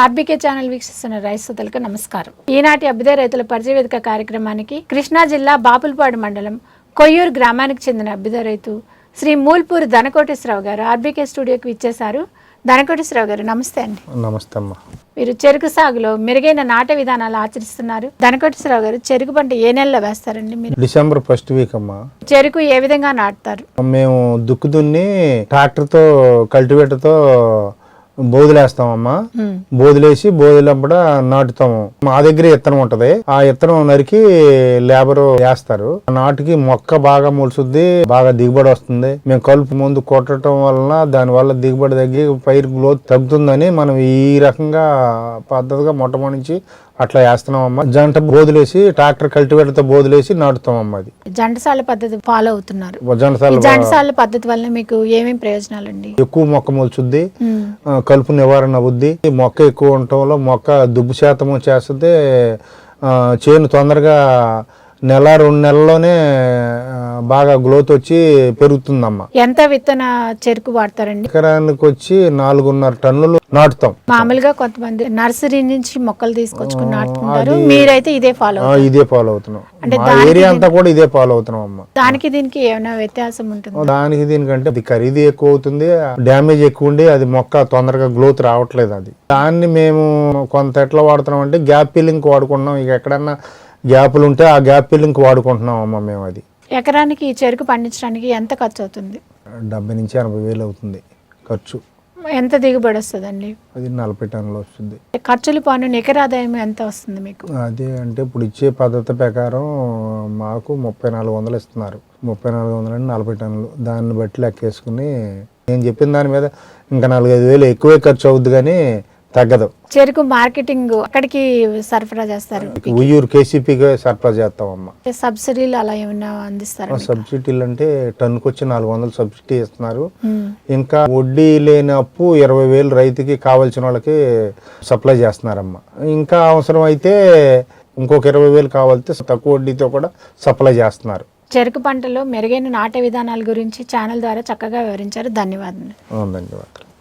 RBK channel వీక్షిస్తున్న రైతులకు నమస్కారం. ఈనాటి అభ్యుదయ రైతుల పరిచయ వేదిక కార్యక్రమానికి కృష్ణా జిల్లా బాపులపాడు మండలం కొయ్యూరు గ్రామానికి చెందిన అభ్యుదయ రైతు శ్రీ మూల్పూరి ధనకోటేశ్వరరావు గారు ఆర్బీకే స్టూడియోకి ఇచ్చేశారు. ధనకోటేశ్వరరావు గారు నమస్తే అండి. నమస్తే అమ్మా. మీరు చెరుకు సాగులో మెరుగైన నాట విధానాలు ఆచరిస్తున్నారు. ధనకోటేశ్వరరావు గారు చెరుకు పంట ఏ నెలలో వేస్తారండి మీరు? డిసెంబర్ ఫస్ట్ వీక్ అమ్మా. చెరుకు ఏ విధంగా నాటుతారు? మేము దుక్కు దున్ని ట్రాక్టర్తో కల్టివేటర్తో బోధులేస్తామమ్మా. బోధులేసి బోధులంపడ నాటుతాము. మా దగ్గర ఇత్తనం ఉంటది. ఆ ఇత్తనం నరికి లేబర్ వేస్తారు. నాటుకి మొక్క బాగా మొలుసుద్ది, బాగా దిగుబడి వస్తుంది. మేము కలుపు ముందు కొట్టడం వలన దాని వల్ల దిగుబడి తగ్గి పైరు గ్రోత్ తగ్గుతుందని మనం ఈ రకంగా పద్ధతిగా మొట్టమొదటి అట్లా వేస్తున్నామమ్మా. జంట బోధులేసి ట్రాక్టర్ కల్టివేటర్ తో బోధులేసి నాటుతామమ్మా. అది జంటసాల పద్ధతి ఫాలో అవుతున్నారు. జంటసాల పద్ధతి వల్ల మీకు ఏమేమి ప్రయోజనాలండి? ఎక్కువ మొక్క మొలుచుద్ది, కలుపు నివారణ అవుద్ది. మొక్క ఎక్కువ ఉండటంలో మొక్క దుబ్బు శాతము చేస్తుంది. చేను తొందరగా నెల 2 నెలల్లోనే బాగా గ్రోత్ వచ్చి పెరుగుతుందమ్మా. ఎంత విత్తన చెరుకు వాడతారండి? ఎకరానికి వచ్చి 4.5 టన్నులు నాటుతాం. మామూలుగా కొంతమంది నర్సరీ నుంచి మొక్కలు తీసుకొచ్చుకుని నాటుకుంటారు. మీరైతే ఇదే ఫాలో అవుతున్నాం. అంటే ఏరియా అంతా కూడా ఇదే ఫాలో అవుతున్నాం అమ్మా. దానికి దీనికి ఏమైనా వ్యత్యాసం ఉంటుంది? దానికి దీనికంటే అది ఖరీదు ఎక్కువ అవుతుంది, డ్యామేజ్ ఎక్కువ ఉండి అది మొక్క తొందరగా గ్రోత్ రావట్లేదు. అది దాన్ని మేము కొంత ఎట్లా వాడుతున్నాం అంటే గ్యాప్ ఫిల్లింగ్ వాడుకుంటున్నాం. ఇక ఎక్కడన్నా గ్యాపులు ఉంటే ఆ గ్యాప్ ఫిల్లింగ్ వాడుకుంటున్నాం అమ్మ మేము. అది ఎకరానికి చెరుకు పండించడానికి ఎంత ఖర్చు అవుతుంది? 70 నుంచి 80 వేలు అవుతుంది ఖర్చు. ఎంత దిగుబడి వస్తుందండి? అది 40 టన్నులు వస్తుంది. ఖర్చులు పాను నికర ఆదాయం ఎంత వస్తుంది మీకు? అదే అంటే ఇప్పుడు ఇచ్చే పద్ధతి ప్రకారం మాకు 3400 ఇస్తున్నారు. 3400 అంటే 40 టన్నులు. దాన్ని బట్టి లెక్కేసుకుని నేను చెప్పిన దాని మీద ఇంకా 4-5 వేలు ఎక్కువే ఖర్చు అవుద్ది కానీ తగ్గదు. చెరుకు మార్కెటింగ్ అక్కడికి సరఫరా చేస్తారు? ఉయ్యూరు కేసీపీగా సరఫరా చేస్తామమ్మా. సబ్సిడీలు అలా ఏమైనా అందిస్తారు? సబ్సిడీలు అంటే టన్నుకు వచ్చి 400 సబ్సిడీ ఇస్తున్నారు. ఇంకా వడ్డీ లేని అప్పు 20,000 రైతుకి కావాల్సిన వాళ్ళకి సప్లై చేస్తున్నారమ్మా. ఇంకా అవసరం అయితే ఇంకొక 20,000 కావాలితే తక్కువ వడ్డీతో కూడా సప్లై చేస్తున్నారు. చెరుకు పంటలో మెరుగైన నాటే విధానాల గురించి ఛానల్ ద్వారా చక్కగా వివరించారు. ధన్యవాదాలు. ధన్యవాదాలు.